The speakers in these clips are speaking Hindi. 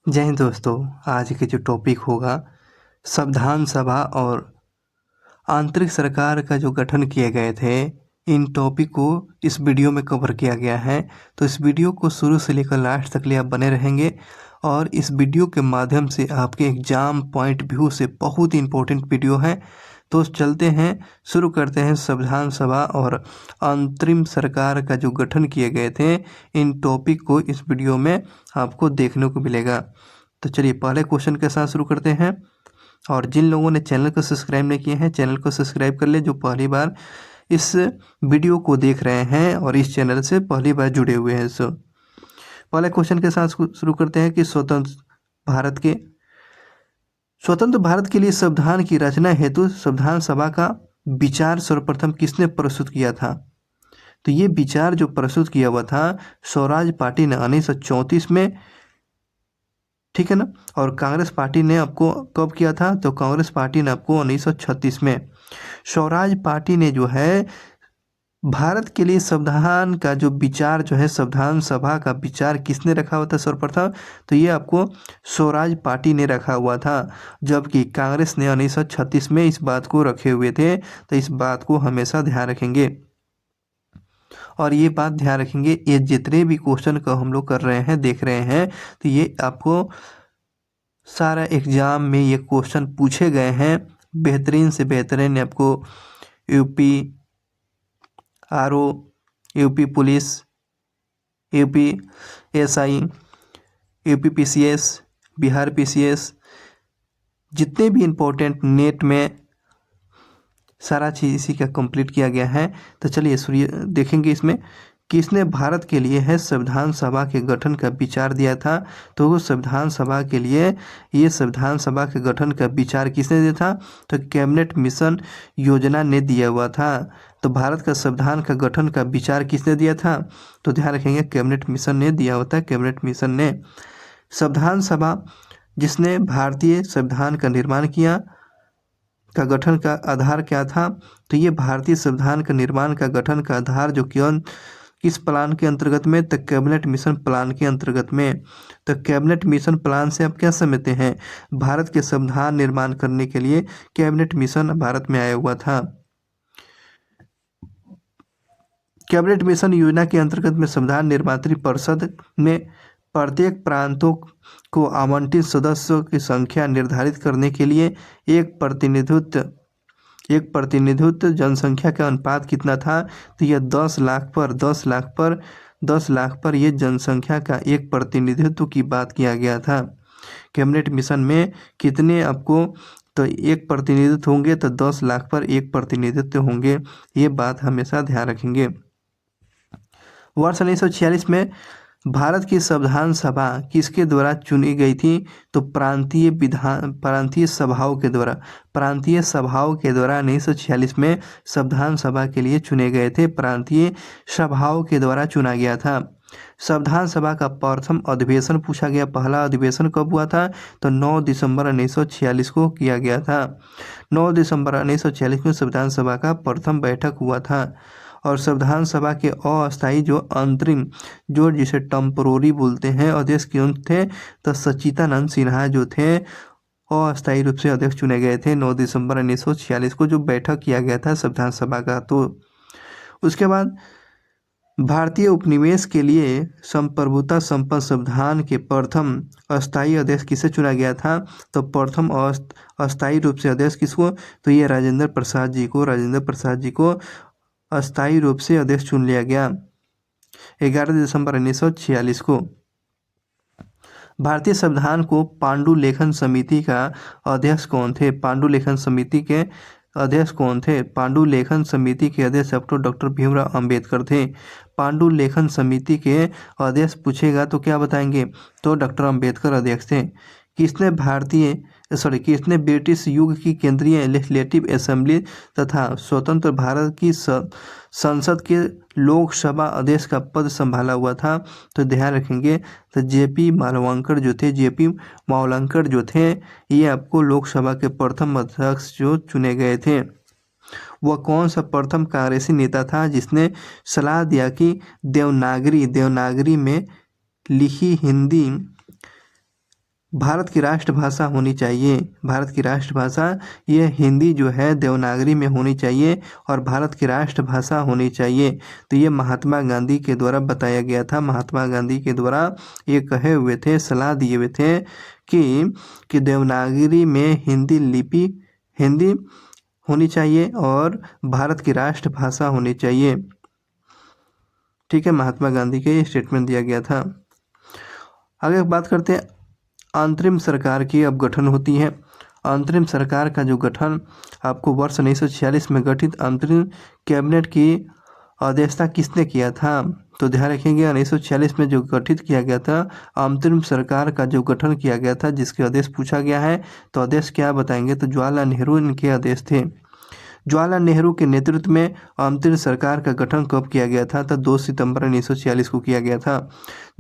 जय हिंद दोस्तों। आज के जो टॉपिक होगा संविधान सभा और आंतरिक सरकार का जो गठन किए गए थे, इन टॉपिक को इस वीडियो में कवर किया गया है। तो इस वीडियो को शुरू से लेकर लास्ट तक लिए आप बने रहेंगे और इस वीडियो के माध्यम से आपके एग्जाम पॉइंट व्यू से बहुत ही इंपॉर्टेंट वीडियो है। तो चलते हैं, शुरू करते हैं। संविधान सभा और अंतरिम सरकार का जो गठन किए गए थे, इन टॉपिक को इस वीडियो में आपको देखने को मिलेगा। तो चलिए पहले क्वेश्चन के साथ शुरू करते हैं। और जिन लोगों ने चैनल को सब्सक्राइब नहीं किए हैं, चैनल को सब्सक्राइब कर ले। जो पहली बार इस वीडियो को देख रहे हैं और इस चैनल से पहली बार जुड़े हुए हैं, सो पहले क्वेश्चन के साथ शुरू करते हैं कि स्वतंत्र भारत के लिए संविधान की रचना हेतु संविधान सभा का विचार सर्वप्रथम किसने प्रस्तुत किया था? तो ये विचार जो प्रस्तुत किया हुआ था स्वराज पार्टी ने 1934 में, ठीक है ना। और कांग्रेस पार्टी ने आपको कब किया था? तो कांग्रेस पार्टी ने आपको 1936 में। स्वराज पार्टी ने जो है भारत के लिए संविधान का जो विचार जो है, संविधान सभा का विचार किसने रखा हुआ था सर्वप्रथम? तो ये आपको स्वराज पार्टी ने रखा हुआ था, जबकि कांग्रेस ने 1936 में इस बात को रखे हुए थे। तो इस बात को हमेशा ध्यान रखेंगे और ये बात ध्यान रखेंगे। ये जितने भी क्वेश्चन को हम लोग कर रहे हैं, देख रहे हैं, तो ये आपको सारा एग्जाम में ये क्वेश्चन पूछे गए हैं। बेहतरीन से बेहतरीन आपको UP RO, UP police, UP SI, UP PCS, Bihar PCS, जितने भी इम्पोर्टेंट नेट में सारा चीज़ इसी का कंप्लीट किया गया है। तो चलिए देखेंगे इसमें किसने भारत के लिए है संविधान सभा के गठन का विचार दिया था। तो संविधान सभा के लिए ये संविधान सभा के गठन का विचार किसने दिया था? तो कैबिनेट मिशन योजना ने दिया हुआ था। तो भारत का संविधान का गठन का विचार किसने दिया था? तो ध्यान रखेंगे कैबिनेट मिशन ने दिया हुआ था। कैबिनेट मिशन ने। संविधान सभा जिसने भारतीय संविधान का निर्माण किया का गठन का आधार क्या था? तो ये भारतीय संविधान का निर्माण का गठन का आधार जो किस प्लान के अंतर्गत में? तो कैबिनेट मिशन प्लान के अंतर्गत में। तो कैबिनेट मिशन प्लान से आप क्या समझते हैं? भारत के संविधान निर्माण करने के लिए कैबिनेट मिशन भारत में आया हुआ था। कैबिनेट मिशन योजना के अंतर्गत में संविधान निर्मात्री परिषद में प्रत्येक प्रांतों को आवंटित सदस्यों की संख्या निर्धारित करने के लिए एक प्रतिनिधित्व जनसंख्या का अनुपात कितना था? तो यह 10 लाख पर यह जनसंख्या का एक प्रतिनिधित्व की बात किया गया था। कैबिनेट मिशन में कितने आपको? तो एक प्रतिनिधित्व होंगे, तो 10 लाख पर एक प्रतिनिधित्व होंगे। ये बात हमेशा ध्यान रखेंगे। वर्ष 1946 में भारत की संविधान सभा किसके द्वारा चुनी गई थी? तो प्रांतीय सभाओं के द्वारा 1946 में संविधान सभा के लिए चुने गए थे। प्रांतीय सभाओं के द्वारा चुना गया था। संविधान सभा का प्रथम अधिवेशन पूछा गया। पहला अधिवेशन कब हुआ था? तो 9 दिसंबर 1946 को किया गया था। 9 दिसंबर 1946 में संविधान सभा का प्रथम बैठक हुआ था। और संविधान सभा के अस्थायी जो अंतरिम जो जिसे टेम्पोररी बोलते हैं अध्यक्ष कौन थे? तो सच्चिदानंद सिन्हा जो थे अस्थायी रूप से अध्यक्ष चुने गए थे 9 दिसंबर 1946 को, जो बैठक किया गया था संविधान सभा का। तो उसके बाद भारतीय उपनिवेश के लिए संप्रभुता संपन्न संविधान के प्रथम अस्थायी अध्यक्ष किसे चुना गया था? तो प्रथम अस्थायी रूप से अध्यक्ष किसको? तो ये राजेंद्र प्रसाद जी को अस्थायी रूप से अध्यक्ष चुन लिया गया 11 दिसंबर 1946 को। भारतीय संविधान को पांडुलेखन समिति का अध्यक्ष कौन थे? पांडुलेखन समिति के अध्यक्ष कौन थे? पांडुलेखन समिति के अध्यक्ष डॉक्टर भीमराव अंबेडकर थे। पांडुलेखन समिति के अध्यक्ष पूछेगा तो क्या बताएंगे? तो डॉक्टर अंबेडकर अध्यक्ष थे। किसने ब्रिटिश युग की केंद्रीय लेजिस्लेटिव असेंबली तथा स्वतंत्र भारत की संसद के लोकसभा अध्यक्ष का पद संभाला हुआ था? तो ध्यान रखेंगे, तो जेपी मालवंकर जो थे ये आपको लोकसभा के प्रथम अध्यक्ष जो चुने गए थे। वह कौन सा प्रथम कांग्रेसी नेता था जिसने सलाह दिया कि देवनागरी में लिखी हिंदी भारत की राष्ट्रभाषा होनी चाहिए। भारत की राष्ट्रभाषा ये हिंदी जो है देवनागरी में होनी चाहिए और भारत की राष्ट्रभाषा होनी चाहिए। तो ये महात्मा गांधी के द्वारा बताया गया था। महात्मा गांधी के द्वारा ये कहे हुए थे, सलाह दिए हुए थे कि देवनागरी में हिंदी होनी चाहिए और भारत की राष्ट्रभाषा होनी चाहिए। ठीक है, महात्मा गांधी के ये स्टेटमेंट दिया गया था। आगे बात करते हैं, अंतरिम सरकार की अब गठन होती है। अंतरिम सरकार का जो गठन आपको वर्ष 1946 में गठित अंतरिम कैबिनेट की अध्यक्षता किसने किया था? तो ध्यान रखेंगे 1946 में जो गठित किया गया था अंतरिम सरकार का जो गठन किया गया था, जिसके अध्यक्ष पूछा गया है, तो अध्यक्ष क्या बताएंगे? तो जवाहरलाल नेहरू इनके अध्यक्ष थे। जवाहरलाल नेहरू के नेतृत्व में अंतरिम सरकार का गठन कब किया गया था? तो 2 सितंबर 1946 को किया गया था।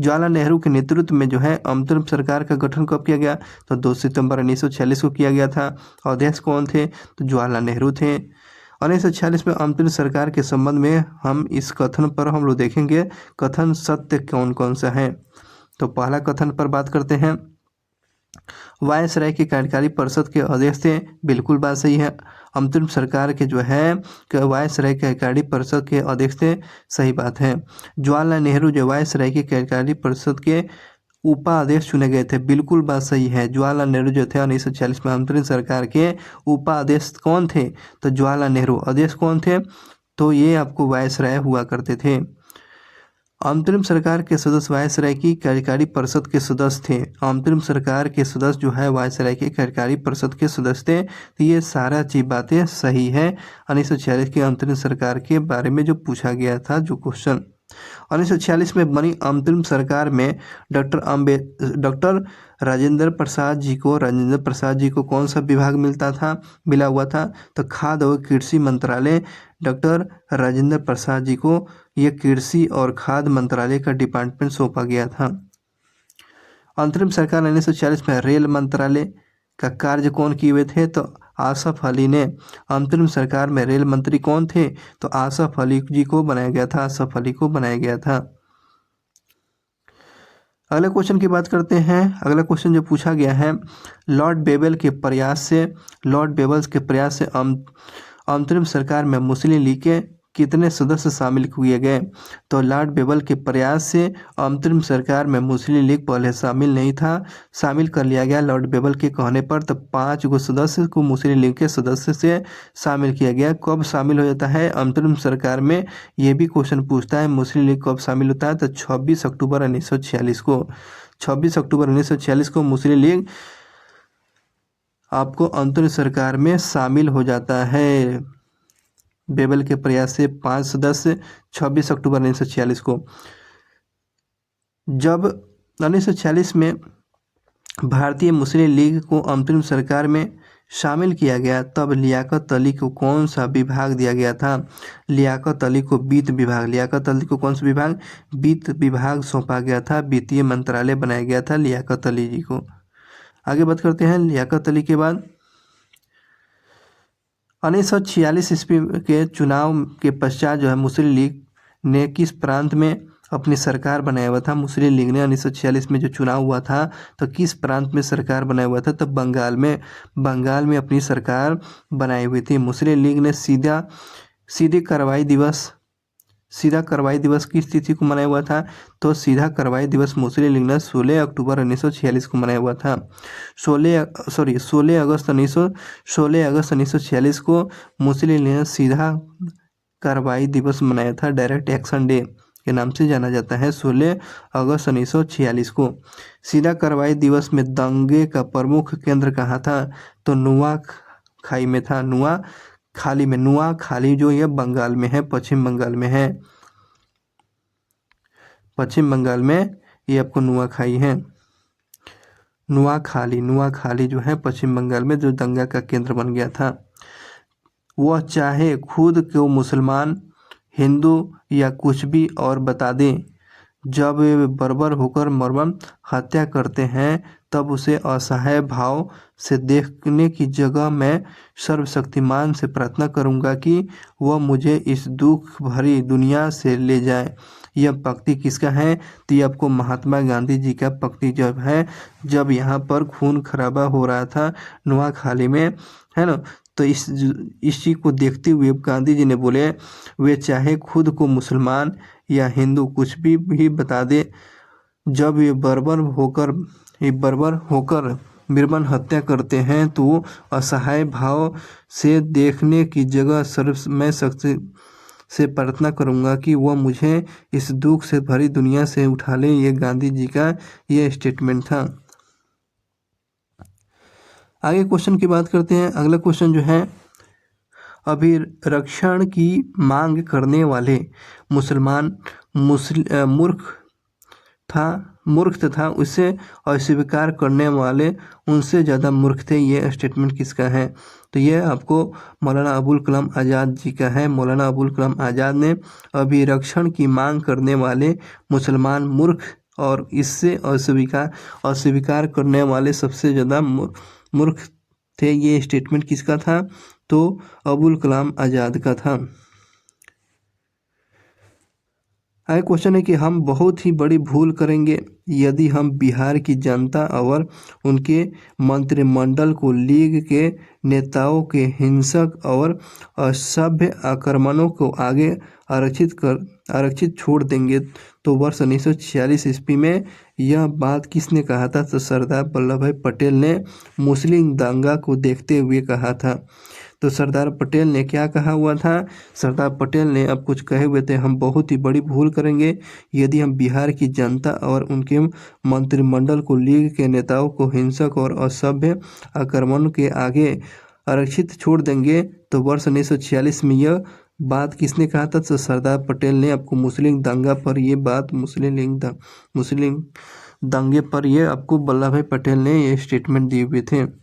जवाहरलाल नेहरू के नेतृत्व में जो है अंतरिम सरकार का गठन कब किया गया? तो 2 सितंबर 1946 को किया गया था। अध्यक्ष कौन थे? तो जवाहरलाल नेहरू थे। 1946 में अंतरिम सरकार के संबंध में हम इस कथन पर हम लोग देखेंगे कथन सत्य कौन कौन सा है। तो पहला कथन पर बात करते हैं, वायसराय की कार्यकारी परिषद के अध्यक्ष थे। बिल्कुल बात सही है। अंतरिम सरकार के जो है वायसराय के कार्यकारी परिषद के अध्यक्ष थे, सही बात है। जवाहरलाल नेहरू जो वायसराय की कार्यकारी परिषद के उपाध्यक्ष चुने गए थे, बिल्कुल बात सही है। जवाहरलाल नेहरू जो थे 1946 में अंतरिम सरकार के उपाध्यक्ष कौन थे? तो जवाहरलाल नेहरू। अध्यक्ष कौन थे? तो ये आपको वायसराय हुआ करते थे। अंतरिम सरकार के सदस्य वायसराय की कार्यकारी परिषद के सदस्य थे। अंतरिम सरकार के सदस्य जो है वायसराय की कार्यकारी परिषद के सदस्य थे। तो ये सारा चीज बातें सही है। 1946 की अंतरिम सरकार के बारे में जो पूछा गया था जो क्वेश्चन, 1946 में बनी अंतरिम सरकार में डॉक्टर राजेंद्र प्रसाद जी को कौन सा विभाग मिला हुआ था? तो खाद्य और कृषि मंत्रालय। डॉक्टर राजेंद्र प्रसाद जी को यह कृषि और खाद्य मंत्रालय का डिपार्टमेंट सौंपा गया था। अंतरिम सरकार 1946 में रेल मंत्रालय का कार्य कौन किए हुए थे? तो आसफ अली ने। अंतरिम सरकार में रेल मंत्री कौन थे? तो आसफ अली जी को बनाया गया था। आसफ अली को बनाया गया था। अगले क्वेश्चन की बात करते हैं। अगला क्वेश्चन जो पूछा गया है, लॉर्ड बेबल के प्रयास से अंतरिम सरकार में मुस्लिम लीग के कितने सदस्य शामिल किए गए? तो लॉर्ड बेबल के प्रयास से अंतरिम सरकार में मुस्लिम लीग पहले शामिल नहीं था, शामिल कर लिया गया लॉर्ड बेबल के कहने पर। तो 5 गो सदस्य को मुस्लिम लीग के सदस्य से शामिल किया गया। कब शामिल हो जाता है अंतरिम सरकार में? ये भी क्वेश्चन पूछता है मुस्लिम लीग कब शामिल होता है? तो 26 अक्टूबर 1946 को। 26 अक्टूबर 1946 को मुस्लिम लीग आपको अंतरिम सरकार में शामिल हो जाता है। बेबल के प्रयास से 5 सदस्य 26 अक्टूबर 1946 को। जब 1946 में भारतीय मुस्लिम लीग को अंतरिम सरकार में शामिल किया गया, तब लियाकत अली को कौन सा विभाग दिया गया था? लियाकत अली को वित्त विभाग। लियाकत अली को कौन सा विभाग? वित्त विभाग सौंपा गया था। वित्तीय मंत्रालय बनाया गया था लियाकत अली जी को। आगे बात करते हैं लियाकत अली के बाद 1946 ईस्वी के चुनाव के पश्चात जो है मुस्लिम लीग ने किस प्रांत में अपनी सरकार बनाया हुआ था? मुस्लिम लीग ने 1946 में जो चुनाव हुआ था तो किस प्रांत में सरकार बनाया हुआ था? तो बंगाल में अपनी सरकार बनाई हुई थी। मुस्लिम लीग ने सीधा कार्रवाई दिवस किस तिथि को मनाया हुआ था? तो सीधा कार्रवाई दिवस मुस्लिम लीग ने 16 अक्टूबर 1946 को मनाया हुआ था। 16 अगस्त 1946 को मुस्लिम लीग ने सीधा कार्रवाई दिवस मनाया था। डायरेक्ट एक्शन डे के नाम से जाना जाता है 16 अगस्त 1946 को। सीधा कार्रवाई दिवस में दंगे का प्रमुख केंद्र कहाँ था? तो नुआखाली में था। नुआखाली जो ये बंगाल में है, पश्चिम बंगाल में है। पश्चिम बंगाल में ये आपको नुआखाली है। नुआखाली जो है पश्चिम बंगाल में जो दंगा का केंद्र बन गया था। वह चाहे खुद को मुसलमान, हिंदू या कुछ भी और बता दें, जब वे बर्बर होकर मरमम हत्या करते हैं तब उसे असहाय भाव से देखने की जगह मैं सर्वशक्तिमान से प्रार्थना करूंगा कि वह मुझे इस दुख भरी दुनिया से ले जाए। यह पंक्ति किसका है? तो ये आपको महात्मा गांधी जी का पंक्ति जब है, जब यहाँ पर खून खराबा हो रहा था नोआखाली में, है ना। तो इस चीज़ को देखते हुए गांधी जी ने बोले वे चाहे खुद को मुसलमान या हिंदू कुछ भी बता दे, जब ये बर्बर होकर निर्मम हत्या करते हैं तो असहाय भाव से देखने की जगह मैं शक्ति से प्रार्थना करूंगा कि वह मुझे इस दुख से भरी दुनिया से उठा ले। ये गांधी जी का ये स्टेटमेंट था। आगे क्वेश्चन की बात करते हैं। अगला क्वेश्चन जो है, अभिरक्षण की मांग करने वाले मुसलमान मूर्ख तथा उसे अस्वीकार करने वाले उनसे ज़्यादा मूर्ख थे। ये स्टेटमेंट किसका है? तो ये आपको मौलाना अबुल कलाम आज़ाद जी का है। मौलाना अबुल कलाम आज़ाद ने अभिरक्षण की मांग करने वाले मुसलमान मूर्ख और इससे अस्वीकार करने वाले सबसे ज़्यादा मूर्ख थे। ये स्टेटमेंट किसका था? तो अबुल कलाम आज़ाद का था। आगे क्वेश्चन है कि हम बहुत ही बड़ी भूल करेंगे यदि हम बिहार की जनता और उनके मंत्रिमंडल को लीग के नेताओं के हिंसक और असभ्य आक्रमणों को आगे आरक्षित छोड़ देंगे। तो वर्ष 1946 ईस्वी में यह बात किसने कहा था? तो सरदार वल्लभ भाई पटेल ने मुस्लिम दंगा को देखते हुए कहा था। तो सरदार पटेल ने क्या कहा हुआ था? सरदार पटेल ने अब कुछ कहे हुए थे, हम बहुत ही बड़ी भूल करेंगे यदि हम बिहार की जनता और उनके मंत्रिमंडल को लीग के नेताओं को हिंसक और असभ्य आक्रमण के आगे आरक्षित छोड़ देंगे। तो वर्ष 1946 में यह बात किसने कहा था? तो सरदार पटेल ने आपको मुस्लिम दंगा पर ये बात मुस्लिम दंगे पर ये आपको वल्लभ भाई पटेल ने ये स्टेटमेंट दिए हुए थे।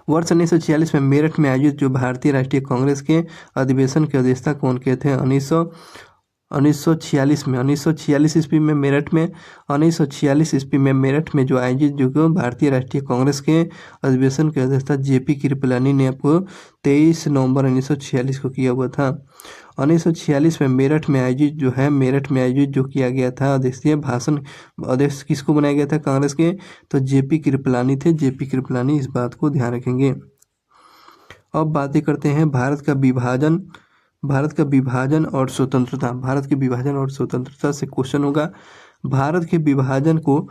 वर्ष 1946 में मेरठ में आयोजित जो भारतीय राष्ट्रीय कांग्रेस के अधिवेशन के अध्यक्षता कौन किए थे? 1946 ईस्वी में मेरठ में 1946 ईस्वी में मेरठ में जो आयोजित जो भारतीय राष्ट्रीय कांग्रेस के अधिवेशन की अध्यक्षता जेपी कृपलानी ने आपको 23 नवंबर 1946 को किया हुआ था। 1946 में मेरठ में आयोजित जो किया गया था अध्यक्षीय भाषण, अध्यक्ष किसको बनाया गया था कांग्रेस के? तो जेपी कृपलानी थे। जेपी कृपलानी, इस बात को ध्यान रखेंगे। अब बातें करते हैं भारत का विभाजन और स्वतंत्रता। भारत के विभाजन और स्वतंत्रता से क्वेश्चन होगा, भारत के विभाजन को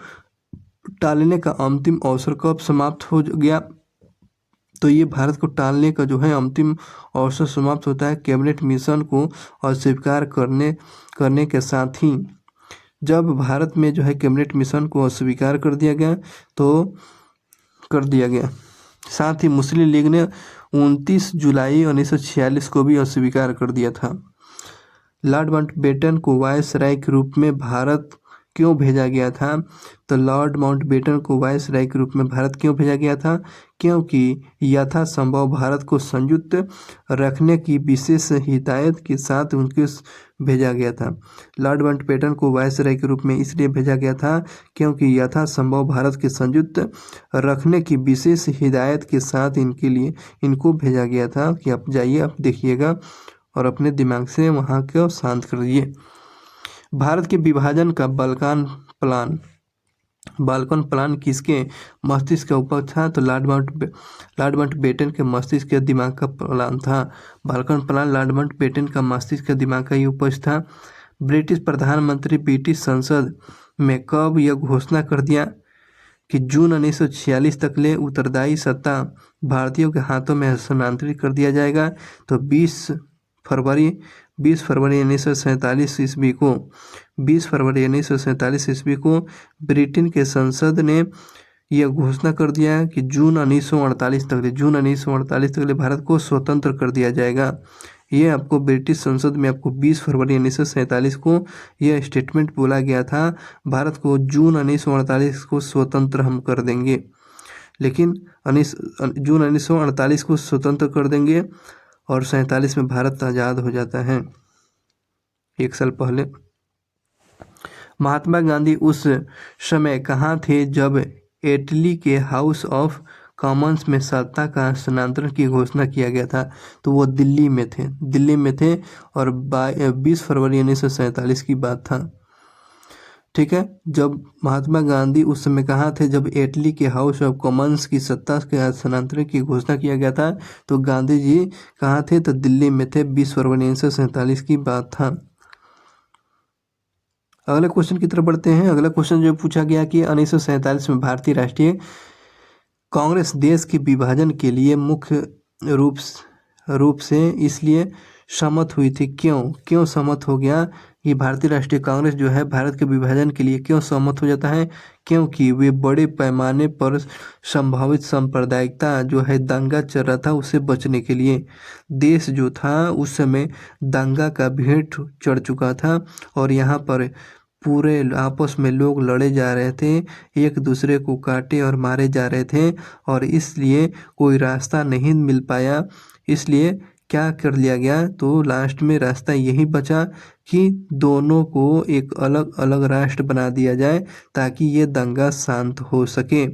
टालने का अंतिम अवसर कब समाप्त हो गया? तो ये भारत को टालने का जो है अंतिम अवसर समाप्त होता है कैबिनेट मिशन को अस्वीकार करने के साथ ही। जब भारत में जो है कैबिनेट मिशन को अस्वीकार कर दिया गया, साथ ही मुस्लिम लीग ने 29 जुलाई 1946 को भी अस्वीकार कर दिया था। लॉर्ड माउंटबेटन को वायसराय के रूप में भारत क्यों भेजा गया था? तो लॉर्ड माउंटबेटन को वायसराय के रूप में भारत क्यों भेजा गया था? क्योंकि यथासंभव भारत को संयुक्त रखने की विशेष हिदायत के साथ उनके भेजा गया था। लॉर्ड माउंटबेटन को वायसराय के रूप में इसलिए भेजा गया था क्योंकि यथासंभव भारत के संयुक्त रखने की विशेष हिदायत के साथ इनको भेजा गया था कि आप जाइए, आप देखिएगा और अपने दिमाग से वहाँ को शांत करिए। भारत के विभाजन का बाल्कन प्लान किसके मस्तिष्क का ऊपर था? तो लॉर्ड माउंटबेटन के मस्तिष्क के दिमाग का प्लान था। बाल्कन प्लान लॉर्ड माउंटबेटन का मस्तिष्क के दिमाग का ही उपज था। ब्रिटिश प्रधानमंत्री ब्रिटिश संसद में कब यह घोषणा कर दिया कि जून 1946 तक ले उत्तरदायी सत्ता भारतीयों के हाथों में हस्तांतरित कर दिया जाएगा? तो 20 फरवरी 1947 ईस्वी को ब्रिटेन के संसद ने यह घोषणा कर दिया कि जून 1948 तक ले भारत को स्वतंत्र कर दिया जाएगा। ये आपको ब्रिटिश संसद में आपको 20 फरवरी 1947 को यह स्टेटमेंट बोला गया था, भारत को जून 1948 को स्वतंत्र हम कर देंगे। लेकिन जून 1948 को स्वतंत्र कर देंगे और 47 में भारत आज़ाद हो जाता है, एक साल पहले। महात्मा गांधी उस समय कहाँ थे जब इटली के हाउस ऑफ कॉमन्स में सत्ता का हस्तांतरण की घोषणा किया गया था, तो वो दिल्ली में थे और 20 फरवरी 1947 की बात था। ठीक है, जब महात्मा गांधी उस समय कहाँ थे, जब इटली के हाउस ऑफ कॉमन्स की सत्ता के हस्तांतरण की घोषणा किया गया था, तो गांधी जी कहाँ थे, तो दिल्ली में थे। 20 फरवरी 1947 की बात था। अगले क्वेश्चन की तरफ बढ़ते हैं। अगला क्वेश्चन जो पूछा गया कि 1947 में भारतीय राष्ट्रीय कांग्रेस देश के विभाजन के लिए मुख्य रूप से इसलिए सहमत हुई थी। क्यों सहमत हो गया कि भारतीय राष्ट्रीय कांग्रेस जो है भारत के विभाजन के लिए क्यों सहमत हो जाता है? क्योंकि वे बड़े पैमाने पर संभावित सांप्रदायिकता जो है दंगा चल रहा था उससे बचने के लिए। देश जो था उस समय दंगा का भेंट चढ़ चुका था और यहाँ पर पूरे आपस में लोग लड़े जा रहे थे, एक दूसरे को काटे और मारे जा रहे थे और इसलिए कोई रास्ता नहीं मिल पाया। इसलिए क्या कर लिया गया, तो लास्ट में रास्ता यही बचा कि दोनों को एक अलग अलग राष्ट्र बना दिया जाए ताकि ये दंगा शांत हो सके।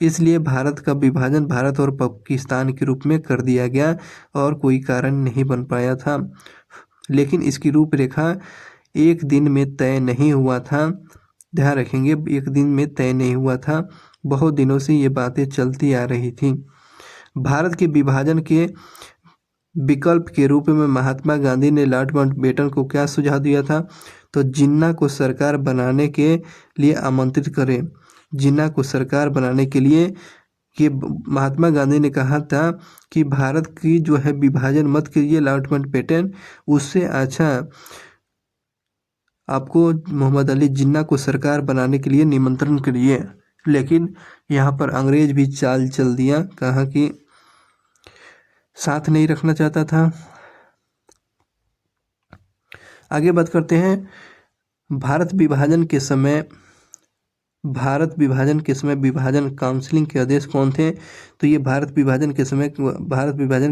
इसलिए भारत का विभाजन भारत और पाकिस्तान के रूप में कर दिया गया और कोई कारण नहीं बन पाया था। लेकिन इसकी रूपरेखा एक दिन में तय नहीं हुआ था, ध्यान रखेंगे, एक दिन में तय नहीं हुआ था, बहुत दिनों से ये बातें चलती आ रही थी। भारत के विभाजन के विकल्प के रूप में महात्मा गांधी ने लॉर्ड माउंटबेटन को क्या सुझाव दिया था, तो जिन्ना को सरकार बनाने के लिए आमंत्रित करें। जिन्ना को सरकार बनाने के लिए कि महात्मा गांधी ने कहा था कि भारत की जो है विभाजन मत कीजिए लॉर्ड माउंटबेटन, उससे अच्छा आपको मोहम्मद अली जिन्ना को सरकार बनाने के लिए निमंत्रण करिए। लेकिन यहाँ पर अंग्रेज भी चाल चल दिया, कहा कि साथ नहीं रखना चाहता था। आगे बात करते हैं भारत विभाजन के समय विभाजन काउंसिलिंग के अध्यक्ष कौन थे, तो ये भारत विभाजन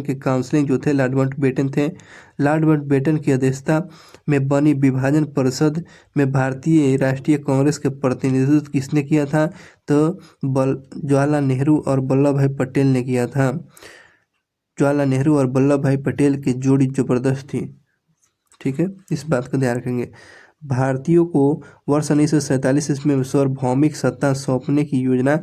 के काउंसिलिंग जो थे लॉर्ड माउंटबेटन थे। लॉर्ड माउंटबेटन की अध्यक्षता में बनी विभाजन परिषद में भारतीय राष्ट्रीय कांग्रेस के प्रतिनिधित्व किसने किया था, तो जवाहरलाल नेहरू और वल्लभ भाई पटेल ने किया था। जवाहरलाल नेहरू और वल्लभ भाई पटेल की जोड़ी जबरदस्त थी। ठीक है, इस बात का ध्यान रखेंगे। भारतीयों को वर्ष 1947 ईस्वी में सार्वभौमिक सत्ता सौंपने की योजना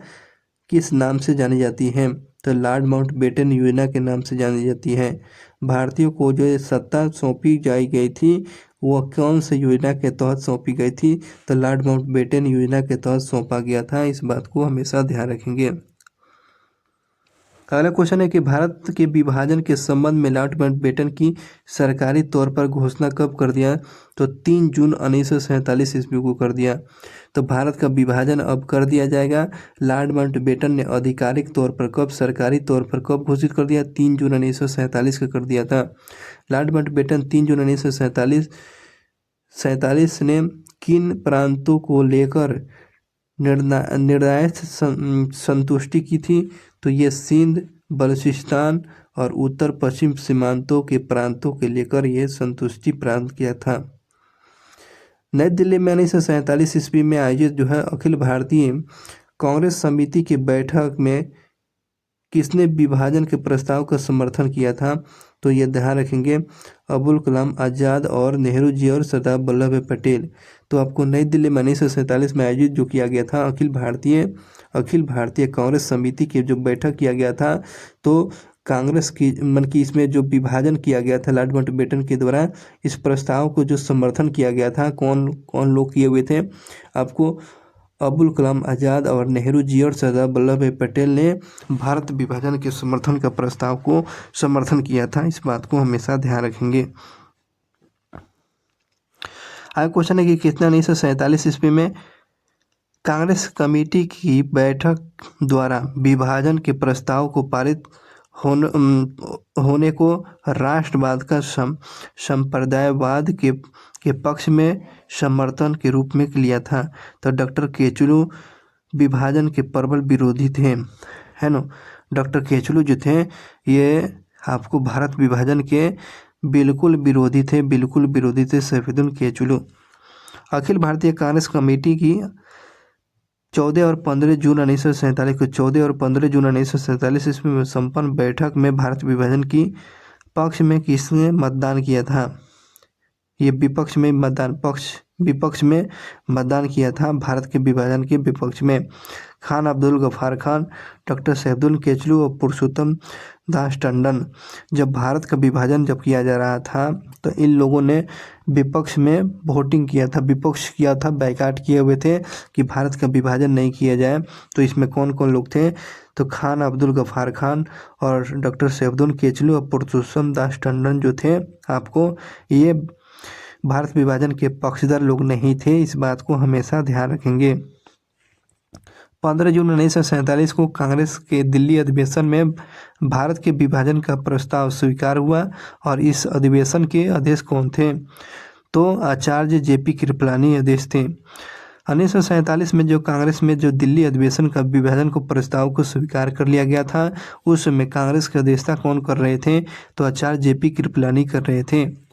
किस नाम से जानी जाती है, तो लॉर्ड माउंटबेटन योजना के नाम से जानी जाती है। भारतीयों को जो सत्ता सौंपी जाई गई थी वह कौन से योजना के तहत सौंपी गई थी, तो लॉर्ड माउंटबेटन योजना के तहत सौंपा गया था। इस बात को हमेशा ध्यान रखेंगे। अगला क्वेश्चन है कि भारत के विभाजन के संबंध में लॉर्ड माउंटबेटन की सरकारी तौर पर घोषणा कब कर दिया, तो 3 जून 1947 ईस्वी को कर दिया। तो भारत का विभाजन अब कर दिया जाएगा। लॉर्ड माउंटबेटन ने आधिकारिक तौर पर कब, सरकारी तौर पर कब घोषित कर दिया, 3 जून 1947 को कर दिया था। लॉर्ड माउंटबेटन 3 जून 1947 ने किन प्रांतों को लेकर निर्णायक संतुष्टि की थी, तो ये सिंध, बलूचिस्तान और उत्तर पश्चिम सीमांतों के प्रांतों के लेकर यह संतुष्टि प्राप्त किया था। नई दिल्ली में 1947 ईस्वी में आयोजित जो है अखिल भारतीय कांग्रेस समिति की बैठक में किसने विभाजन के प्रस्ताव का समर्थन किया था, तो ये ध्यान रखेंगे अबुल कलाम आज़ाद और नेहरू जी और सरदार वल्लभ भाई पटेल। तो आपको नई दिल्ली में 1947 में आयोजित जो किया गया था अखिल भारतीय कांग्रेस समिति की जो बैठक किया गया था, तो कांग्रेस की इसमें जो विभाजन किया गया था लॉर्ड माउंटबेटन के द्वारा, इस प्रस्ताव को जो समर्थन किया गया था कौन कौन लोग किए हुए थे, आपको अबुल कलाम आज़ाद और नेहरू जी और सरदार वल्लभ भाई पटेल ने भारत विभाजन के समर्थन का प्रस्ताव को समर्थन किया था। इस बात को हमेशा ध्यान रखेंगे। आगे क्वेश्चन है कि किसने 1947 ईस्वी में कांग्रेस कमेटी की बैठक द्वारा विभाजन के प्रस्ताव को पारित होने को राष्ट्रवाद का संप्रदायवाद के पक्ष में समर्थन के रूप में लिया था, तो डॉक्टर केचुलू विभाजन के प्रबल विरोधी थे, है ना। डॉक्टर केचुलू जो थे ये आपको भारत विभाजन के बिल्कुल विरोधी थे सैफुद्दीन केचुलू। अखिल भारतीय कांग्रेस कमेटी की 14 और 15 जून 1947 को 14 और 15 जून 1947 ईस्वी में संपन्न बैठक में भारत विभाजन की पक्ष में किसने मतदान किया था? ये विपक्ष में मतदान किया था भारत के विभाजन के विपक्ष में। खान अब्दुल गफ्फार खान, डॉक्टर सैफुद्दीन किचलू और पुरुषोत्तम दास टंडन। जब भारत का विभाजन जब किया जा रहा था तो इन लोगों ने विपक्ष में वोटिंग किया था, विपक्ष किया था, बायकॉट किए हुए थे कि भारत का विभाजन नहीं किया जाए। तो इसमें कौन कौन लोग थे? तो खान अब्दुल गफ्फार खान और डॉक्टर सैफुद्दीन किचलू और पुरुषोत्तम दास टंडन जो थे, आपको ये भारत विभाजन के पक्षधर लोग नहीं थे, इस बात को हमेशा ध्यान रखेंगे। 15 जून 1947 को कांग्रेस के दिल्ली अधिवेशन में भारत के विभाजन का प्रस्ताव स्वीकार हुआ और इस अधिवेशन के अध्यक्ष कौन थे? तो आचार्य जेपी कृपलानी अध्यक्ष थे। 1947 में जो कांग्रेस में जो दिल्ली अधिवेशन का विभाजन को प्रस्ताव को स्वीकार कर लिया गया था, उस समय कांग्रेस की अध्यक्षता कौन कर रहे थे? तो आचार्य जेपी कृपलानी कर रहे थे।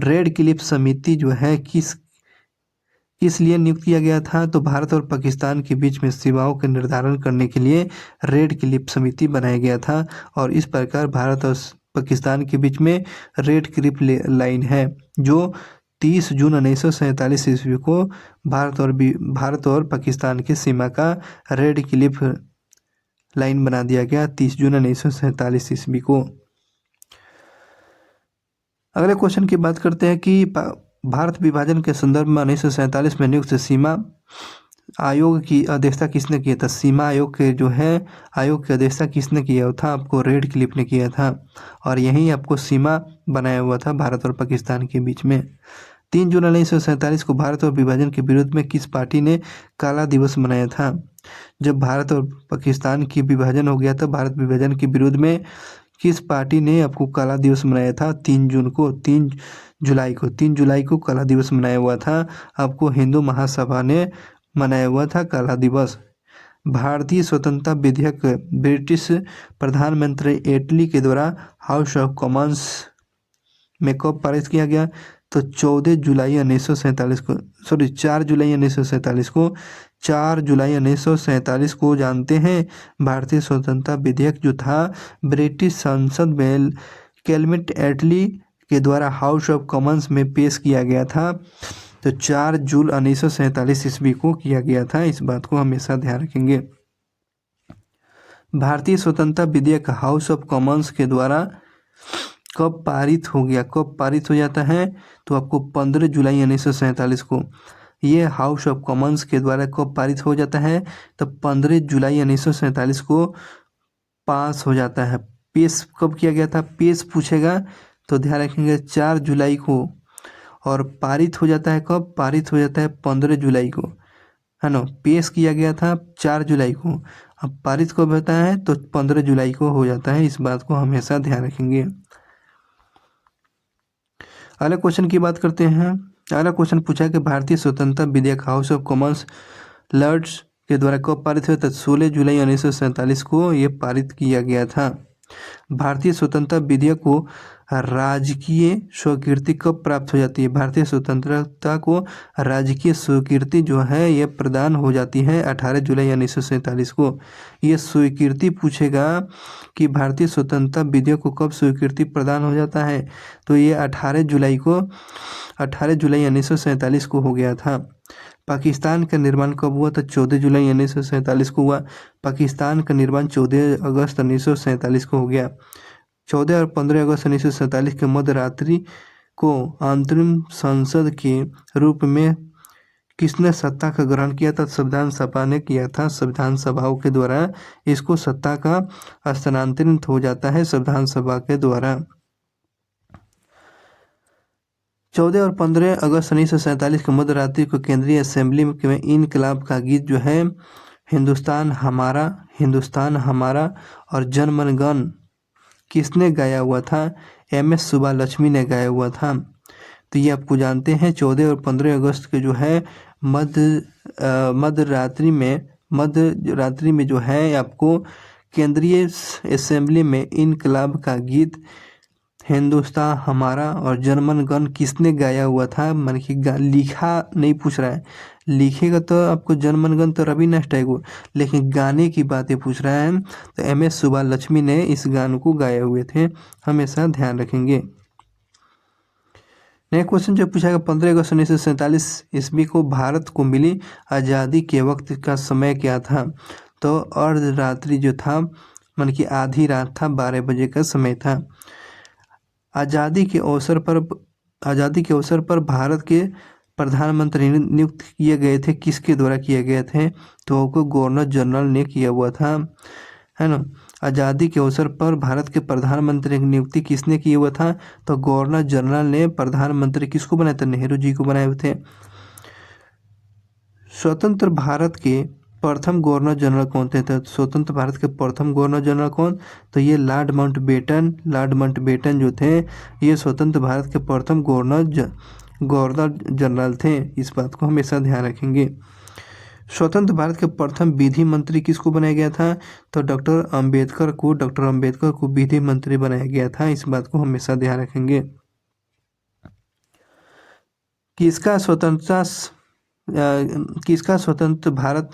रेड क्लिफ समिति जो है किस लिए नियुक्त किया गया था? तो भारत और पाकिस्तान के बीच में सीमाओं के निर्धारण करने के लिए रेड क्लिफ समिति बनाया गया था और इस प्रकार भारत और पाकिस्तान के बीच में रेड क्लिफ लाइन है जो 30 जून 1947 ईस्वी को भारत और पाकिस्तान की सीमा का रेड क्लिफ लाइन बना दिया गया 30 जून 1947 ईस्वी को। अगले क्वेश्चन की बात करते हैं कि भारत विभाजन के संदर्भ में 1947 में नियुक्त सीमा आयोग की अध्यक्षता किसने किया था? सीमा आयोग के जो है आयोग की अध्यक्षता किसने किया था? आपको रेड क्लिफ ने किया था और यही आपको सीमा बनाया हुआ था भारत और पाकिस्तान के बीच में। 3 जून 1947 को भारत और विभाजन के विरोध में किस पार्टी ने काला दिवस मनाया था? जब भारत और पाकिस्तान की विभाजन हो गया था, भारत विभाजन के विरोध में किस पार्टी ने आपको काला दिवस मनाया था? 3 जुलाई को काला दिवस मनाया हुआ था। आपको हिंदू महासभा ने मनाया हुआ था काला दिवस। भारतीय स्वतंत्रता विधेयक ब्रिटिश प्रधानमंत्री एटली के द्वारा हाउस ऑफ कॉमन्स में कब पारित किया गया? तो 4 जुलाई 1947 को जानते हैं भारतीय स्वतंत्रता विधेयक जो था ब्रिटिश संसद में कैलमेट एटली के द्वारा हाउस ऑफ कॉमन्स में पेश किया गया था। तो 4 जून 1947 ईस्वी को किया गया था, इस बात को हमेशा ध्यान रखेंगे। भारतीय स्वतंत्रता विधेयक हाउस ऑफ कॉमन्स के द्वारा कब पारित हो गया? कब पारित हो जाता है? तो आपको 15 जुलाई 1947 को ये हाउस ऑफ कॉमन्स के द्वारा कब पारित हो जाता है? तो 15 जुलाई 1947 को पास हो जाता है। पेश कब किया गया था? पेश पूछेगा तो ध्यान रखेंगे 4 जुलाई को। और पारित हो जाता है कब? पारित हो जाता है 15 जुलाई को, है ना। पेश किया गया था 4 जुलाई को, अब पारित कब होता है? तो 15 जुलाई को हो जाता है, इस बात को हमेशा ध्यान रखेंगे। अगले क्वेश्चन की बात करते हैं। अगला क्वेश्चन पूछा कि भारतीय स्वतंत्रता विधेयक हाउस ऑफ कॉमन्स लॉर्ड्स के द्वारा कब पारित हुआ था? 16 जुलाई 1947 को ये पारित किया गया था। भारतीय स्वतंत्रता विधेयक को राजकीय स्वीकृति कब प्राप्त हो जाती है? भारतीय स्वतंत्रता को राजकीय स्वीकृति जो है ये प्रदान हो जाती है 18 जुलाई 1947 को। ये स्वीकृति पूछेगा कि भारतीय स्वतंत्रता विधेयक को कब स्वीकृति प्रदान हो जाता है? तो ये 18 जुलाई 1947 को हो गया था। पाकिस्तान का निर्माण कब हुआ था? 14 जुलाई 1947 को हुआ। पाकिस्तान का निर्माण 14 अगस्त 1947 को हो गया। 14 और 15 अगस्त 1947 के मध्य रात्रि को अंतरिम संसद के रूप में किसने सत्ता का ग्रहण किया था? संविधान सभा ने किया था। संविधान सभाओं के द्वारा इसको सत्ता का हस्तांतरित हो जाता है, संविधान सभा के द्वारा। 14 और 15 अगस्त 1947 के मध्य रात्रि को केंद्रीय असेंबली में इनकलाब का गीत जो है हिंदुस्तान हमारा और जनगण मन किसने गाया हुआ था? MS सुब्बालक्ष्मी ने गाया हुआ था। तो ये आपको जानते हैं 14 और 15 अगस्त के जो है मध्य रात्रि में जो है आपको केंद्रीय असेंबली में इनकलाब का गीत हिंदुस्तान हमारा और जनगण मन किसने गाया हुआ था? मन की लिखा नहीं पूछ रहा है, लिखेगा तो आपको जनगण तो रविन्द्रनाथ टैगोर, लेकिन गाने की बातें पूछ रहा है तो MS सुब्बालक्ष्मी ने इस गान को गाए हुए थे, हमेशा ध्यान रखेंगे। नेक्स्ट क्वेश्चन जो पूछा गया 15 अगस्त 1947 ईस्वी को भारत को मिली आज़ादी के वक्त का समय क्या था? तो अर्धरात्रि जो था मन की आधी रात था, 12 बजे का समय था। आज़ादी के अवसर पर भारत के प्रधानमंत्री नियुक्त किए गए थे, किसके द्वारा किए गए थे? तो को गवर्नर जनरल ने किया हुआ था, है ना। आज़ादी के अवसर पर भारत के प्रधानमंत्री की नियुक्ति किसने किया हुआ था? तो गवर्नर जनरल ने प्रधानमंत्री किसको बनाया था? नेहरू जी को बनाए हुए थे। स्वतंत्र भारत के प्रथम गवर्नर जनरल कौन थे? तो स्वतंत्र भारत के प्रथम गवर्नर जनरल कौन? तो ये लॉर्ड माउंटबेटन जो थे, ये स्वतंत्र भारत के प्रथम गवर्नर जनरल थे। इस बात को हमेशा ध्यान रखेंगे। स्वतंत्र भारत के प्रथम विधि मंत्री किसको बनाया गया था? तो डॉक्टर अंबेडकर को विधि मंत्री बनाया गया था। इस बात को हमेशा ध्यान रखेंगे। किसका स्वतंत्र भारत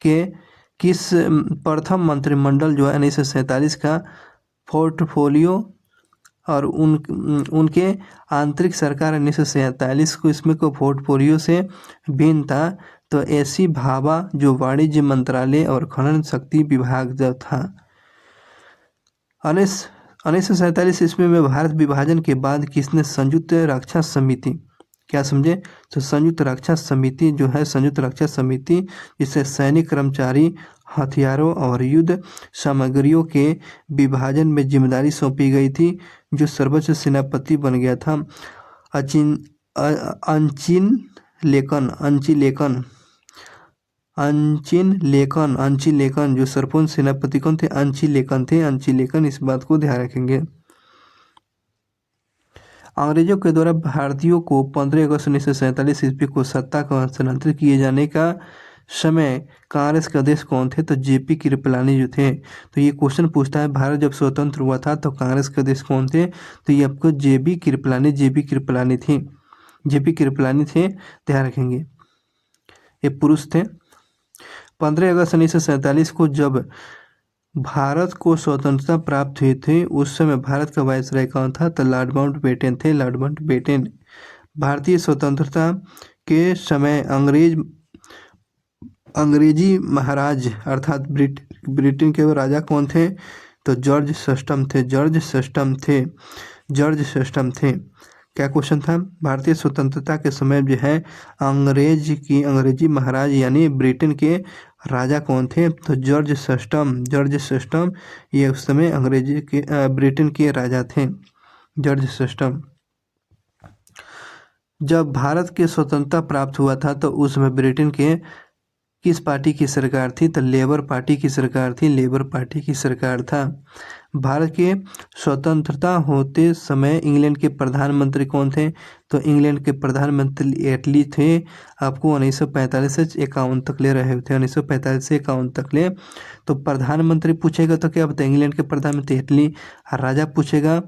के किस प्रथम मंत्रिमंडल जो है 1947 का पोर्टफोलियो और उनके आंतरिक सरकार 1947 को इसमें को पोर्टफोलियो से भिन्न था? तो ऐसी भाभा जो वाणिज्य मंत्रालय और खनन शक्ति विभाग जो था। 1947 ईस्वी में भारत विभाजन के बाद किसने संयुक्त रक्षा समिति, क्या समझे? तो संयुक्त रक्षा समिति जो है, संयुक्त रक्षा समिति जिसे सैनिक कर्मचारी हथियारों और युद्ध सामग्रियों के विभाजन में जिम्मेदारी सौंपी गई थी, जो सर्वोच्च सेनापति बन गया था अंची लेकन जो सर्वोच्च सेनापति कौन थे? अंची लेकन। इस बात को ध्यान रखेंगे। अंग्रेजों के द्वारा भारतीयों को 15 अगस्त 1947 ईस्वी को सत्ता का हस्तांतरित किए जाने का समय कांग्रेस के अध्यक्ष कौन थे? तो JP कृपलानी जो थे। तो ये क्वेश्चन पूछता है भारत जब स्वतंत्र हुआ था तो कांग्रेस के अध्यक्ष कौन थे? तो ये आपको JP कृपलानी थे, ध्यान रखेंगे। ये पुरुष थे। 15 अगस्त 1947 को जब भारत को स्वतंत्रता प्राप्त हुई थी, उस समय भारत का वायसराय कौन था? तो लॉर्ड माउंटबेटन थे, लॉर्ड माउंटबेटन। भारतीय स्वतंत्रता के समय अंग्रेजी महाराज अर्थात ब्रिटेन के राजा कौन थे? तो जॉर्ज सस्टम थे। क्या क्वेश्चन था? भारतीय स्वतंत्रता के समय जो है अंग्रेजी महाराज यानी ब्रिटेन के राजा कौन थे? तो जॉर्ज सस्टम ये उस समय ब्रिटेन के राजा थे, जॉर्ज सस्टम। जब भारत के स्वतंत्रता प्राप्त हुआ था तो उस समय ब्रिटेन के किस पार्टी की सरकार थी? तो लेबर पार्टी की सरकार था। भारत के स्वतंत्रता होते समय इंग्लैंड के प्रधानमंत्री कौन थे? तो इंग्लैंड के प्रधानमंत्री एटली थे। आपको 1945 से 51 तक ले रहे थे, 1945 से 51 तक ले। तो प्रधानमंत्री पूछेगा तो क्या बताए? इंग्लैंड के प्रधानमंत्री एटली। राजा पूछेगा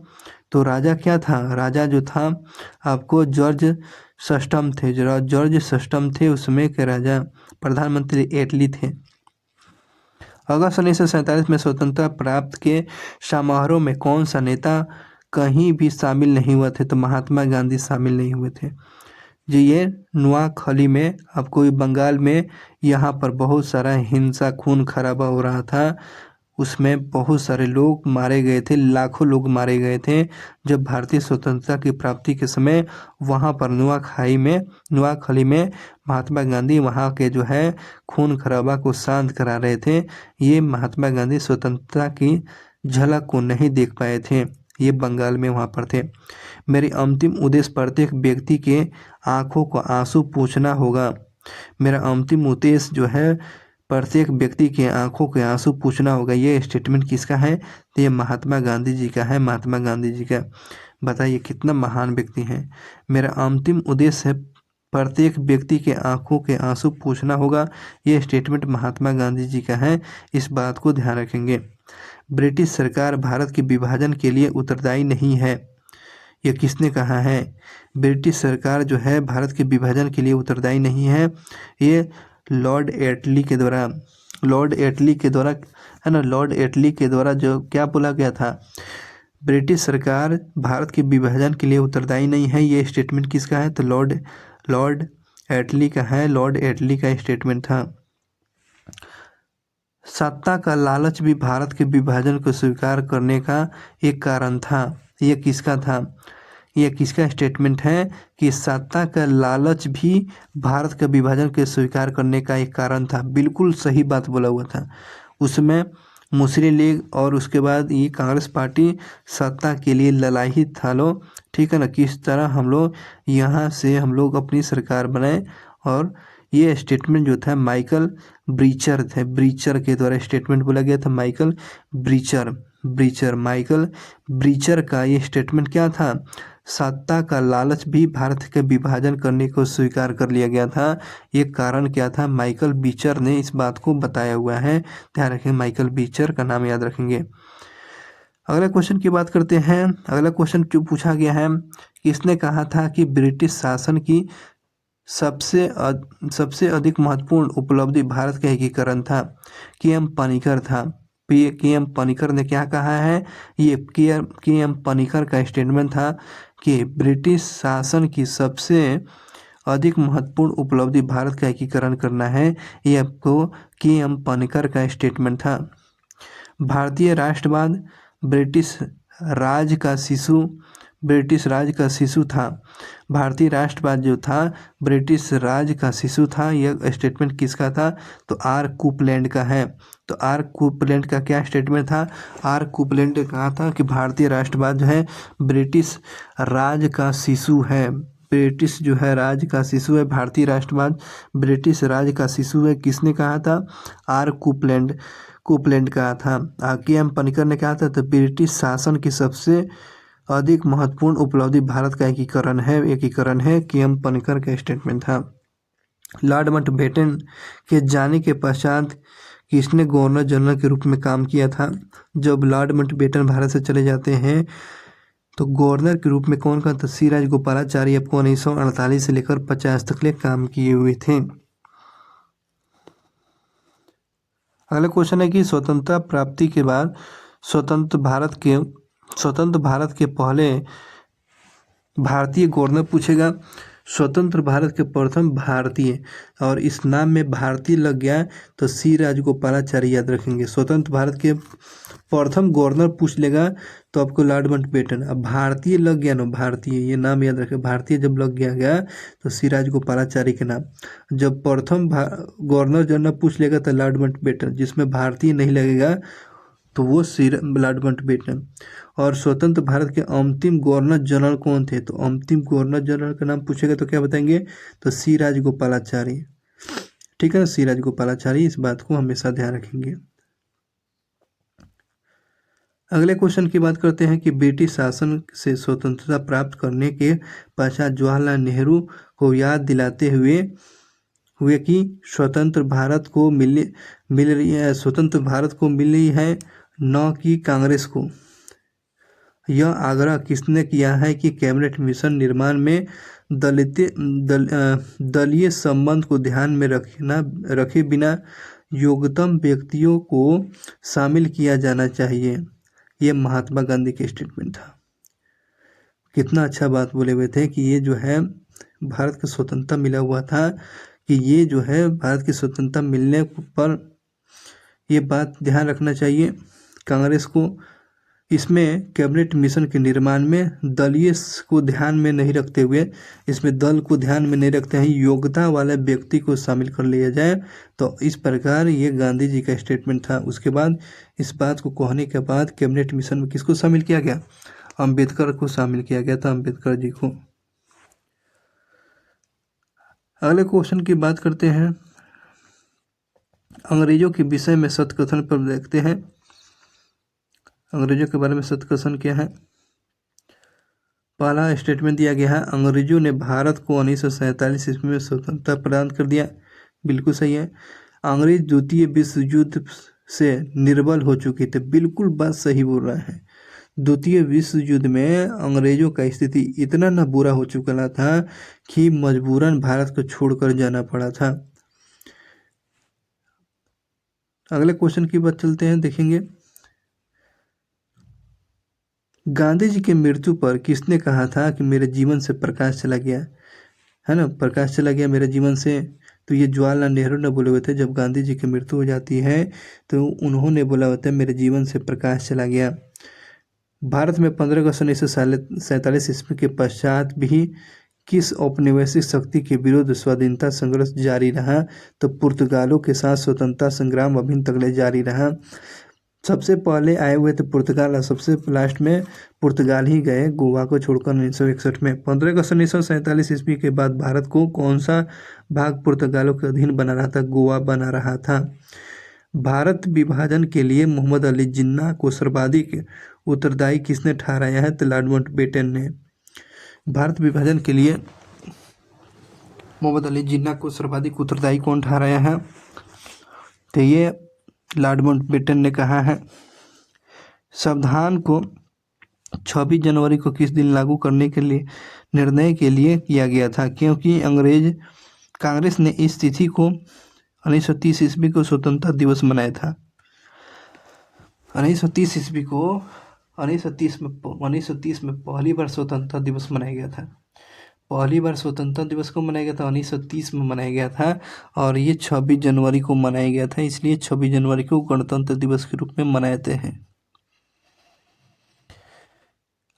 तो राजा क्या था? राजा जो था आपको जॉर्ज सस्टम थे, उसमें के राजा। प्रधानमंत्री एटली थे। अगस्त 1947 में स्वतंत्रता प्राप्त के समारोह में कौन सा नेता कहीं भी शामिल नहीं हुआ थे? तो महात्मा गांधी शामिल नहीं हुए थे जी। ये नुआखली में आपको बंगाल में यहाँ पर बहुत सारा हिंसा खून खराबा हो रहा था, उसमें बहुत सारे लोग मारे गए थे, लाखों लोग मारे गए थे जब भारतीय स्वतंत्रता की प्राप्ति के समय वहाँ पर नुआखली में महात्मा गांधी वहाँ के जो है खून खराबा को शांत करा रहे थे। ये महात्मा गांधी स्वतंत्रता की झलक को नहीं देख पाए थे, ये बंगाल में वहाँ पर थे। मेरी अंतिम उद्देश्य प्रत्येक व्यक्ति के आंखों को आंसू पूछना होगा। मेरा अंतिम उद्देश्य जो है प्रत्येक व्यक्ति के आंखों के आंसू पूछना होगा। ये स्टेटमेंट किसका है? तो ये महात्मा गांधी जी का है, महात्मा गांधी जी का। बताइए कितना महान व्यक्ति हैं। मेरा अंतिम उद्देश्य है प्रत्येक व्यक्ति के आंखों के आंसू पूछना होगा। ये स्टेटमेंट महात्मा गांधी जी का है, इस बात को ध्यान रखेंगे। ब्रिटिश सरकार भारत के विभाजन के लिए उत्तरदायी नहीं है, यह किसने कहा है? ब्रिटिश सरकार जो है भारत के विभाजन के लिए उत्तरदायी नहीं है। ये लॉर्ड एटली के द्वारा है ना, लॉर्ड एटली के द्वारा जो क्या बोला गया था, ब्रिटिश सरकार भारत के विभाजन के लिए उत्तरदायी नहीं है। ये स्टेटमेंट किसका है? तो लॉर्ड एटली का है। लॉर्ड एटली का स्टेटमेंट था। सत्ता का लालच भी भारत के विभाजन को स्वीकार करने का एक कारण था। यह किसका था? यह किसका स्टेटमेंट है कि सत्ता का लालच भी भारत का विभाजन के स्वीकार करने का एक कारण था? बिल्कुल सही बात बोला हुआ था। उसमें मुस्लिम लीग और उसके बाद ये कांग्रेस पार्टी सत्ता के लिए लड़ाई था लो, ठीक है ना, किस तरह हम लोग यहाँ से हम लोग अपनी सरकार बनाए। और ये स्टेटमेंट जो था माइकल ब्रीचर के द्वारा स्टेटमेंट बोला गया था। माइकल ब्रीचर का ये स्टेटमेंट क्या था? सत्ता का लालच भी भारत के विभाजन करने को स्वीकार कर लिया गया था। ये कारण क्या था? माइकल ब्रीचर ने इस बात को बताया हुआ है। ध्यान रखें, माइकल ब्रीचर का नाम याद रखेंगे। अगला क्वेश्चन की बात करते हैं। अगला क्वेश्चन जो पूछा गया है, किसने कहा था कि ब्रिटिश शासन की सबसे अधिक महत्वपूर्ण उपलब्धि भारत का एकीकरण था? के.एम. पनिकर था। के.एम. पनिकर ने क्या कहा है? ये के.एम. पनिकर का स्टेटमेंट था कि ब्रिटिश शासन की सबसे अधिक महत्वपूर्ण उपलब्धि भारत का एकीकरण करना है। ये आपको के.एम. पनिकर का स्टेटमेंट था। भारतीय राष्ट्रवाद ब्रिटिश राज का शिशु था। भारतीय राष्ट्रवाद जो था ब्रिटिश राज का शिशु था। यह स्टेटमेंट किसका था? तो आर कूपलैंड का है। तो आर कूपलैंड का क्या स्टेटमेंट था? आर कूपलैंड ने कहा था कि भारतीय राष्ट्रवाद जो है ब्रिटिश राज का शिशु है। ब्रिटिश जो है राज का शिशु है। भारतीय राष्ट्रवाद ब्रिटिश राज का शिशु है। किसने कहा था? आर कूपलैंड कहा था। के.एम. पनिकर ने कहा था तो ब्रिटिश शासन की सबसे अधिक महत्वपूर्ण उपलब्धि भारत का एकीकरण है। के.एम. पनिकर का स्टेटमेंट था। लॉर्ड माउंटबेटन के जाने के पश्चात किसने गवर्नर जनरल के रूप में काम किया था? जब लॉर्ड माउंटबेटन भारत से चले जाते हैं तो गवर्नर के रूप में कौन था? तो सी राजगोपालाचारी आपको 1948 से लेकर 50 तक ले काम किए हुए थे। अगला क्वेश्चन है कि स्वतंत्रता प्राप्ति के बाद स्वतंत्र भारत के पहले भारतीय गवर्नर पूछेगा। स्वतंत्र भारत के प्रथम भारतीय, और इस नाम में भारतीय लग गया तो सी राजगोपालाचारी याद रखेंगे। स्वतंत्र भारत के प्रथम गवर्नर पूछ लेगा तो आपको लॉर्ड माउंटबेटन। अब भारतीय लग गया ना, भारतीय ये नाम याद रखें। भारतीय जब लग गया तो सी राजगोपालाचारी के नाम। जब प्रथम गवर्नर जनरल पूछ लेगा तो लॉर्ड माउंटबेटन। जिसमें भारतीय नहीं लगेगा तो वो लॉर्ड माउंटबेटन। और स्वतंत्र भारत के अंतिम गवर्नर जनरल कौन थे? तो अंतिम गवर्नर जनरल का नाम पूछेगा तो क्या बताएंगे? तो सी राजगोपालाचारी, ठीक है ना, सी राजगोपालाचारी। इस बात को हमेशा ध्यान रखेंगे। अगले क्वेश्चन की बात करते हैं कि ब्रिटिश शासन से स्वतंत्रता प्राप्त करने के पश्चात जवाहरलाल नेहरू को याद दिलाते हुए कि स्वतंत्र भारत को मिल रही है, न कि कांग्रेस को। यह आग्रह किसने किया है कि कैबिनेट मिशन निर्माण में दलीय संबंध को ध्यान में रखे बिना योग्यतम व्यक्तियों को शामिल किया जाना चाहिए? यह महात्मा गांधी के स्टेटमेंट था। कितना अच्छा बात बोले हुए थे कि ये जो है भारत को स्वतंत्रता मिला हुआ था, कि ये जो है भारत की स्वतंत्रता मिलने पर ये बात ध्यान रखना चाहिए कांग्रेस को। इसमें कैबिनेट मिशन के निर्माण में दलीय को ध्यान में नहीं रखते हुए, इसमें दल को ध्यान में नहीं रखते हैं, योग्यता वाले व्यक्ति को शामिल कर लिया जाए। तो इस प्रकार ये गांधी जी का स्टेटमेंट था। उसके बाद इस बात को कहने के बाद कैबिनेट मिशन में किसको शामिल किया गया? अम्बेडकर को शामिल किया गया था, अम्बेडकर जी को। अगले क्वेश्चन की बात करते हैं। अंग्रेजों के विषय में सत्कथन पर देखते हैं। अंग्रेजों के बारे में सत्कथन क्या है? पहला स्टेटमेंट दिया गया है, अंग्रेजों ने भारत को 1947 ईस्वी में स्वतंत्रता प्रदान कर दिया। बिल्कुल सही है। अंग्रेज द्वितीय विश्व युद्ध से निर्बल हो चुके थे। बिल्कुल बात सही बोल रहा है। द्वितीय विश्व युद्ध में अंग्रेजों का स्थिति इतना न बुरा हो चुका था कि मजबूरन भारत को छोड़कर जाना पड़ा था। अगले क्वेश्चन की बात चलते हैं, देखेंगे गांधी जी की मृत्यु पर किसने कहा था कि मेरे जीवन से प्रकाश चला गया, है ना, प्रकाश चला गया मेरे जीवन से। तो ये जवाहरलाल नेहरू ने बोले हुए थे। जब गांधी जी की मृत्यु हो जाती है तो उन्होंने बोला होता है मेरे जीवन से प्रकाश चला गया। भारत में 15 अगस्त 1947 ईस्वी के पश्चात भी किस औपनिवेशिक शक्ति के विरुद्ध स्वाधीनता संघर्ष जारी रहा? तो पुर्तगालों के साथ स्वतंत्रता संग्राम अभी तक जारी रहा। सबसे पहले आए हुए थे पुर्तगाल और सबसे लास्ट में पुर्तगाल ही गए गोवा को छोड़कर 1961 में। 15 अगस्त 1947 ईस्वी के बाद भारत को कौन सा भाग पुर्तगालों के अधीन बना रहा था? गोवा बना रहा था। भारत विभाजन के लिए मोहम्मद अली जिन्ना को सर्वाधिक उत्तरदायी किसने ठहराया है? तो लॉर्ड माउंटबेटन ने। भारत विभाजन के लिए मोहम्मद अली जिन्ना को सर्वाधिक उत्तरदायी कौन ठहराया है? तो ये लॉर्ड माउंटबेटन ने कहा है। संविधान को 26 जनवरी को किस दिन लागू करने के लिए निर्णय के लिए किया गया था? क्योंकि कांग्रेस ने इस तिथि को 1930 ईस्वी को स्वतंत्रता दिवस मनाया था। 1930 ईस्वी को 1930 में पहली बार स्वतंत्रता दिवस मनाया गया था। पहली बार स्वतंत्रता दिवस को मनाया गया था 1930 में मनाया गया था और ये 26 जनवरी को मनाया गया था। इसलिए 26 जनवरी को गणतंत्र दिवस के रूप में मनाते हैं।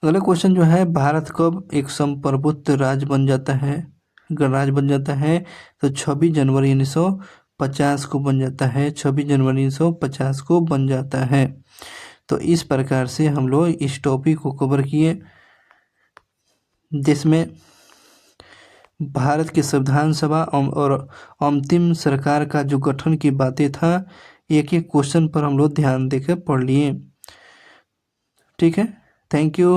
अगला क्वेश्चन जो है, भारत कब एक संप्रभुत्व राज्य बन जाता है, गणराज्य बन जाता है? तो 26 जनवरी 1950 को बन जाता है। 26 जनवरी 1950 को बन जाता है। तो इस प्रकार से हम लोग इस टॉपिक को कवर किए, जिसमें भारत के संविधान सभा और अंतिम सरकार का जो गठन की बातें था, एक एक क्वेश्चन पर हम लोग ध्यान देकर पढ़ लिए। ठीक है, थैंक यू।